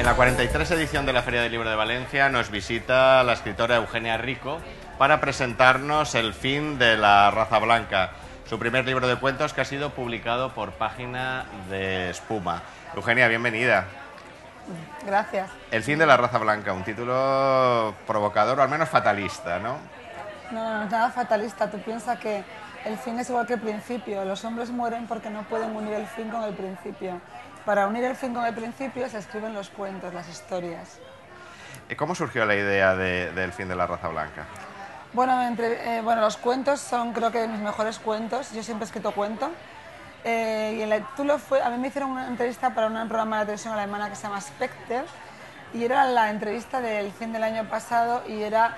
En la 43 edición de la Feria del Libro de Valencia nos visita la escritora Eugenia Rico para presentarnos El fin de la raza blanca, su primer libro de cuentos que ha sido publicado por Página de Espuma. Eugenia, bienvenida. Gracias. El fin de la raza blanca, un título provocador o al menos fatalista, ¿no? No, no es nada fatalista. Tú piensas que el fin es igual que el principio. Los hombres mueren porque no pueden unir el fin con el principio. Para unir el fin con el principio se escriben los cuentos, las historias. ¿Cómo surgió la idea del fin de la raza blanca? Bueno, los cuentos son creo que mis mejores cuentos. Yo siempre he escrito cuento. Y el título fue, a mí me hicieron una entrevista para un programa de televisión alemana que se llama Spectre, y era la entrevista del fin del año pasado y era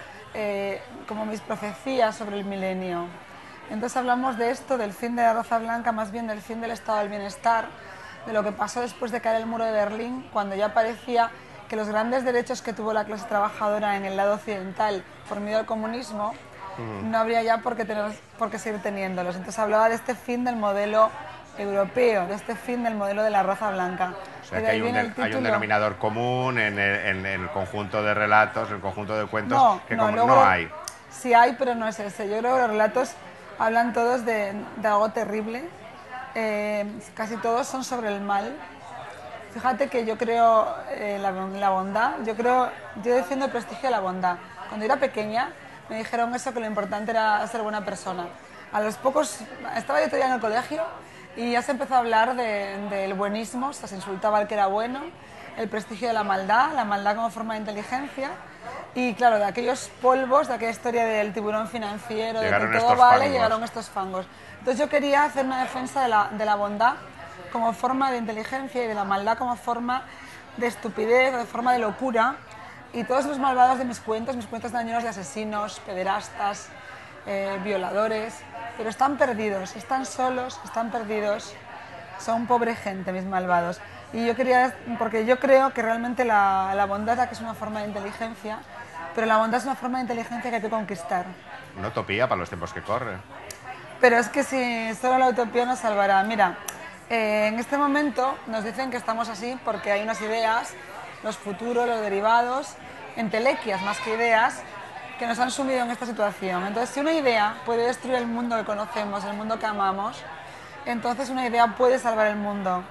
como mis profecías sobre el milenio. Entonces hablamos de esto, del fin de la raza blanca, más bien del fin del estado del bienestar, de lo que pasó después de caer el muro de Berlín, cuando ya parecía que los grandes derechos que tuvo la clase trabajadora en el lado occidental por miedo al comunismo, no habría ya por qué seguir teniéndolos. Entonces hablaba de este fin del modelo europeo, de este fin del modelo de la raza blanca. O sea, que hay un denominador común en el conjunto de relatos, el conjunto de cuentos, no hay. Sí hay, pero no es ese. Yo creo que los relatos hablan todos de algo terrible. Casi todos son sobre el mal. Fíjate que yo creo la bondad, yo defiendo el prestigio de la bondad. Cuando era pequeña me dijeron eso, que lo importante era ser buena persona. A los pocos, estaba yo todavía en el colegio y ya se empezó a hablar del buenismo, o sea, se insultaba al que era bueno, el prestigio de la maldad como forma de inteligencia. Y claro, de aquellos polvos, de aquella historia del tiburón financiero, llegaron de que todo vale, llegaron estos fangos. Entonces yo quería hacer una defensa de la bondad como forma de inteligencia y de la maldad como forma de estupidez, de forma de locura. Y todos los malvados de mis cuentos están llenos de asesinos, pederastas, violadores, pero están perdidos, están solos, están perdidos, son pobre gente mis malvados. Y porque yo creo que realmente la bondad es una forma de inteligencia, pero la bondad es una forma de inteligencia que hay que conquistar. Una utopía para los tiempos que corren. Pero es que si solo la utopía nos salvará. Mira, en este momento nos dicen que estamos así porque hay unas ideas, los futuros, los derivados, entelequias más que ideas, que nos han sumido en esta situación. Entonces, si una idea puede destruir el mundo que conocemos, el mundo que amamos, entonces una idea puede salvar el mundo.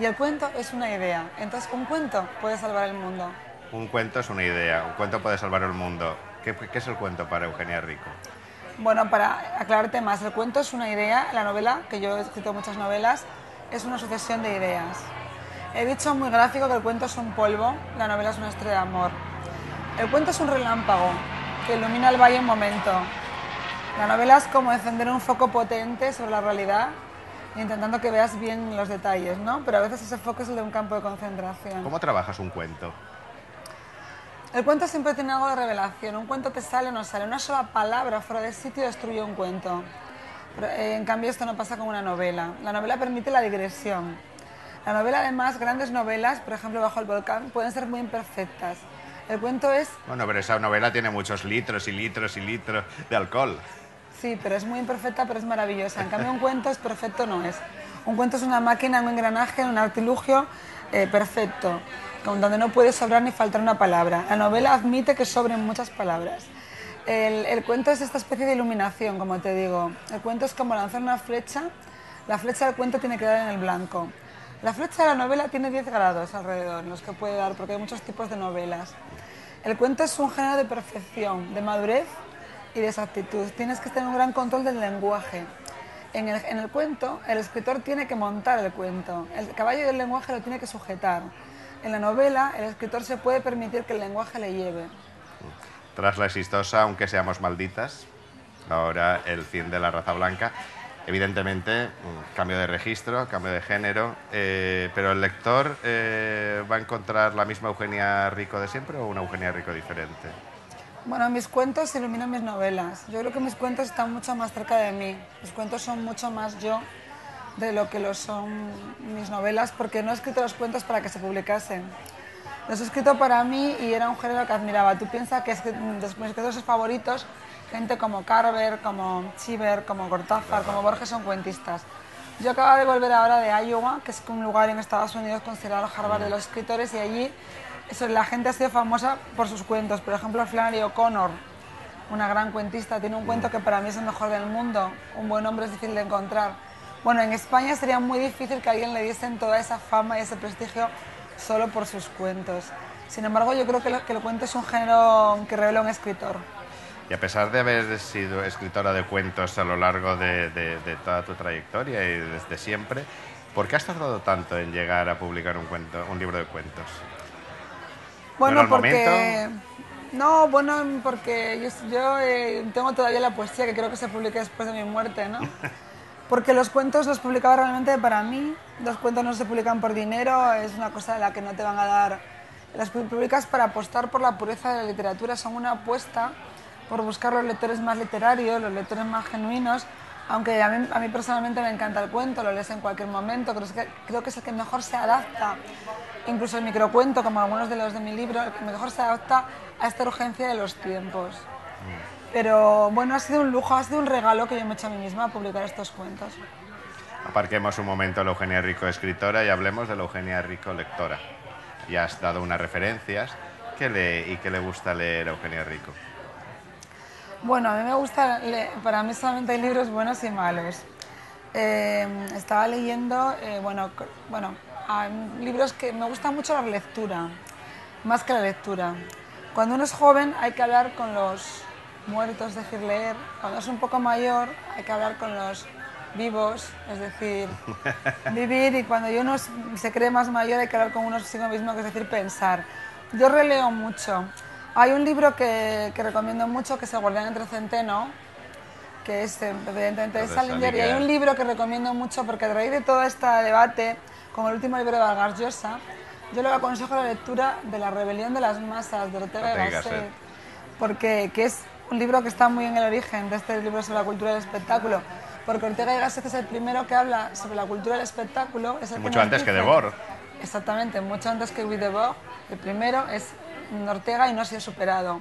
Y el cuento es una idea. Entonces, un cuento puede salvar el mundo. Un cuento es una idea, un cuento puede salvar el mundo. ¿Qué es el cuento para Eugenia Rico? Bueno, para aclararte más, el cuento es una idea, la novela, que yo he escrito muchas novelas, es una sucesión de ideas. He dicho muy gráfico que el cuento es un polvo, la novela es una historia de amor. El cuento es un relámpago que ilumina el valle en un momento. La novela es como encender un foco potente sobre la realidad, intentando que veas bien los detalles, ¿no? Pero a veces ese foco es el de un campo de concentración. ¿Cómo trabajas un cuento? El cuento siempre tiene algo de revelación. Un cuento te sale o no sale. Una sola palabra fuera de sitio destruye un cuento. Pero, en cambio, esto no pasa con una novela. La novela permite la digresión. La novela, además, grandes novelas, por ejemplo, Bajo el volcán, pueden ser muy imperfectas. El cuento es... Bueno, pero esa novela tiene muchos litros y litros y litros de alcohol. Sí, pero es muy imperfecta, pero es maravillosa. En cambio, un cuento es perfecto, no es. Un cuento es una máquina, un engranaje, un artilugio perfecto, donde no puede sobrar ni faltar una palabra. La novela admite que sobren muchas palabras. El cuento es esta especie de iluminación, como te digo. El cuento es como lanzar una flecha. La flecha del cuento tiene que dar en el blanco. La flecha de la novela tiene 10 grados alrededor, en los que puede dar, porque hay muchos tipos de novelas. El cuento es un género de perfección, de madurez y de exactitud. Tienes que tener un gran control del lenguaje. En el cuento, el escritor tiene que montar el cuento. El caballo del lenguaje lo tiene que sujetar. En la novela, el escritor se puede permitir que el lenguaje le lleve. Tras la exitosa Aunque seamos malditas, ahora El fin de la raza blanca, evidentemente, cambio de registro, cambio de género, pero el lector ¿va a encontrar la misma Eugenia Rico de siempre o una Eugenia Rico diferente? Bueno, mis cuentos iluminan mis novelas. Yo creo que mis cuentos están mucho más cerca de mí. Mis cuentos son mucho más yo de lo que lo son mis novelas, porque no he escrito los cuentos para que se publicasen. Los he escrito para mí y era un género que admiraba. Tú piensas que de mis escritores favoritos, gente como Carver, como Cheever, como Cortázar, como Borges son cuentistas. Yo acabo de volver ahora de Iowa, que es un lugar en Estados Unidos considerado el Harvard de los escritores, y allí la gente ha sido famosa por sus cuentos. Por ejemplo, Flannery O'Connor, una gran cuentista, tiene un cuento que para mí es el mejor del mundo. Un buen hombre es difícil de encontrar. Bueno, en España sería muy difícil que a alguien le diesen toda esa fama y ese prestigio solo por sus cuentos. Sin embargo, yo creo que el cuento es un género que revela un escritor. Y a pesar de haber sido escritora de cuentos a lo largo de toda tu trayectoria y desde siempre, ¿por qué has tardado tanto en llegar a publicar un libro de cuentos? Bueno, ¿No era el porque... momento? No, bueno, porque yo tengo todavía la poesía que creo que se publique después de mi muerte, ¿no? Porque los cuentos los publicaba realmente para mí. Los cuentos no se publican por dinero, es una cosa de la que no te van a dar. Las publicas para apostar por la pureza de la literatura, son una apuesta por buscar los lectores más literarios, los lectores más genuinos, aunque a mí personalmente me encanta el cuento, lo lees en cualquier momento, creo que es el que mejor se adapta, incluso el microcuento, como algunos de los de mi libro, el que mejor se adapta a esta urgencia de los tiempos. Pero bueno, ha sido un lujo, ha sido un regalo que yo me he hecho a mí misma publicar estos cuentos. Aparquemos un momento a la Eugenia Rico escritora y hablemos de la Eugenia Rico lectora. Ya has dado unas referencias. ¿Qué lee y qué le gusta leer a Eugenia Rico? Bueno, a mí me gusta leer, para mí solamente hay libros buenos y malos. Estaba leyendo, hay libros que me gusta mucho la lectura, más que la lectura. Cuando uno es joven hay que hablar con los muertos, es decir, leer. Cuando es un poco mayor hay que hablar con los vivos, es decir, vivir. Y cuando uno se cree más mayor hay que hablar con uno consigo mismo, que es decir, pensar. Yo releo mucho. Hay un libro que recomiendo mucho, que es El guardián entre centeno, que es evidentemente de Salinger, y hay un libro que recomiendo mucho porque a raíz de todo este debate, con el último libro de Vargas Llosa, yo le aconsejo la lectura de La rebelión de las masas, de Ortega y Gasset, porque que es un libro que está muy en el origen de este libro sobre la cultura del espectáculo, porque Ortega y Gasset es el primero que habla sobre la cultura del espectáculo. Es el mucho antes que Debord. Exactamente, mucho antes que Guy Debord. El primero es Ortega y no ha sido superado.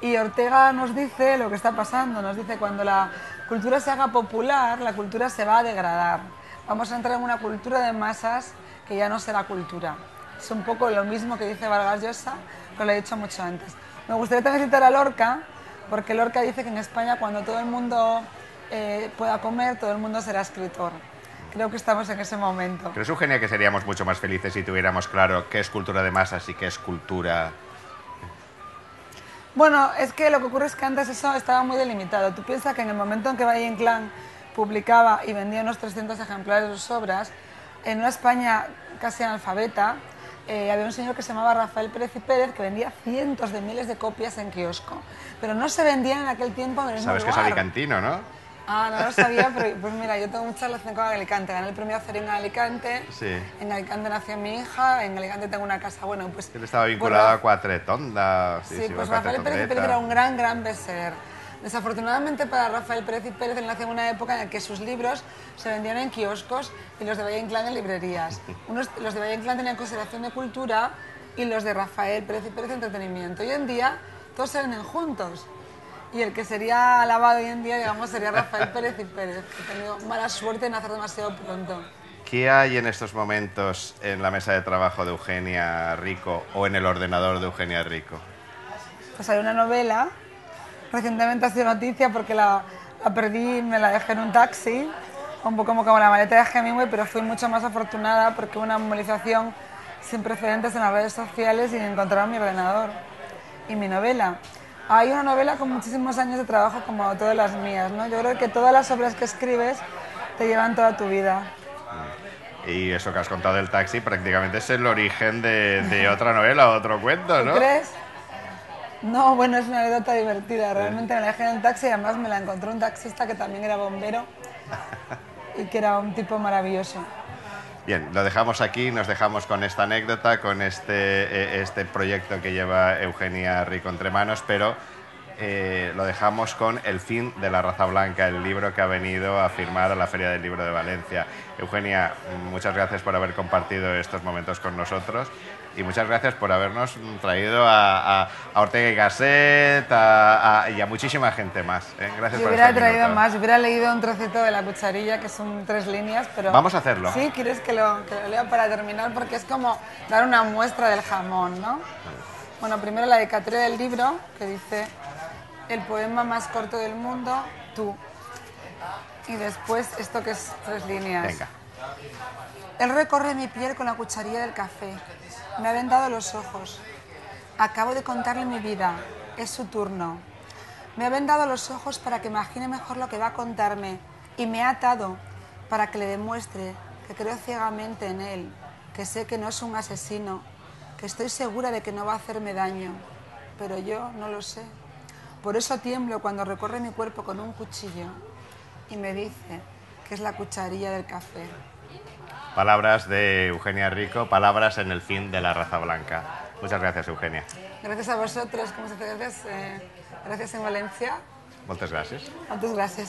Y Ortega nos dice lo que está pasando, nos dice cuando la cultura se haga popular, la cultura se va a degradar. Vamos a entrar en una cultura de masas que ya no será cultura. Es un poco lo mismo que dice Vargas Llosa, pero lo he dicho mucho antes. Me gustaría también citar a Lorca, porque Lorca dice que en España cuando todo el mundo pueda comer, todo el mundo será escritor. Creo que estamos en ese momento. ¿Crees, Eugenia, que seríamos mucho más felices si tuviéramos claro qué es cultura de masas y qué es cultura? Bueno, es que lo que ocurre es que antes eso estaba muy delimitado. Tú piensas que en el momento en que Valle Inclán publicaba y vendía unos 300 ejemplares de sus obras, en una España casi analfabeta, había un señor que se llamaba Rafael Pérez y Pérez que vendía cientos de miles de copias en kiosco. Pero no se vendían en aquel tiempo en el mismo lugar. Sabes que es alicantino, ¿no? Ah, no lo sabía, pero pues mira, yo tengo mucha relación con Alicante. Gané el premio Acerrín en Alicante. Sí. En Alicante nació mi hija, en Alicante tengo una casa. Bueno, pues... Él estaba vinculado a Cuatretonda. Sí, pues Rafael Pérez y Pérez era un gran bestseller. Desafortunadamente para Rafael Pérez y Pérez, él nació en una época en la que sus libros se vendían en kioscos y los de Valle Inclán en librerías. Los de Valle Inclán tenían consideración de cultura y los de Rafael Pérez y Pérez entretenimiento. Hoy en día todos se venden juntos. Y el que sería alabado hoy en día, digamos, sería Rafael Pérez y Pérez, que ha tenido mala suerte en nacer demasiado pronto. ¿Qué hay en estos momentos en la mesa de trabajo de Eugenia Rico o en el ordenador de Eugenia Rico? Pues hay una novela, recientemente ha sido noticia porque la perdí, me la dejé en un taxi, un poco como la maleta de Hemingway, pero fui mucho más afortunada porque hubo una movilización sin precedentes en las redes sociales y encontraron mi ordenador y mi novela. Hay una novela con muchísimos años de trabajo como todas las mías, ¿no? Yo creo que todas las obras que escribes te llevan toda tu vida. Y eso que has contado del taxi prácticamente es el origen de otra novela, otro cuento, ¿no? ¿Tú crees? No, bueno, es una anécdota divertida. Realmente me la dejé en el taxi y además me la encontró un taxista que también era bombero y que era un tipo maravilloso. Bien, lo dejamos aquí, nos dejamos con esta anécdota, con este proyecto que lleva Eugenia Rico entre manos, pero lo dejamos con El fin de la raza blanca, el libro que ha venido a firmar a la Feria del Libro de Valencia. Eugenia, muchas gracias por haber compartido estos momentos con nosotros y muchas gracias por habernos traído a Ortega y Gasset y a muchísima gente más. Gracias Yo por hubiera este traído minuto. más, hubiera leído un trocito de La cucharilla, que son 3 líneas, pero... Vamos a hacerlo. Sí, ¿quieres que lo lea para terminar? Porque es como dar una muestra del jamón, ¿no? Bueno, primero la dedicatoria del libro, que dice: el poema más corto del mundo, tú. Y después esto, que es 3 líneas. Venga. Él recorre mi piel con la cucharilla del café. Me ha vendado los ojos. Acabo de contarle mi vida. Es su turno. Me ha vendado los ojos para que imagine mejor lo que va a contarme. Y me ha atado para que le demuestre que creo ciegamente en él, que sé que no es un asesino, que estoy segura de que no va a hacerme daño. Pero yo no lo sé. Por eso tiemblo cuando recorre mi cuerpo con un cuchillo y me dice que es la cucharilla del café. Palabras de Eugenia Rico, palabras en el fin de la raza blanca. Muchas gracias, Eugenia. Gracias a vosotros. ¿Cómo se dice gracias? Gracias en Valencia. Moltes gràcies. Moltes gràcies.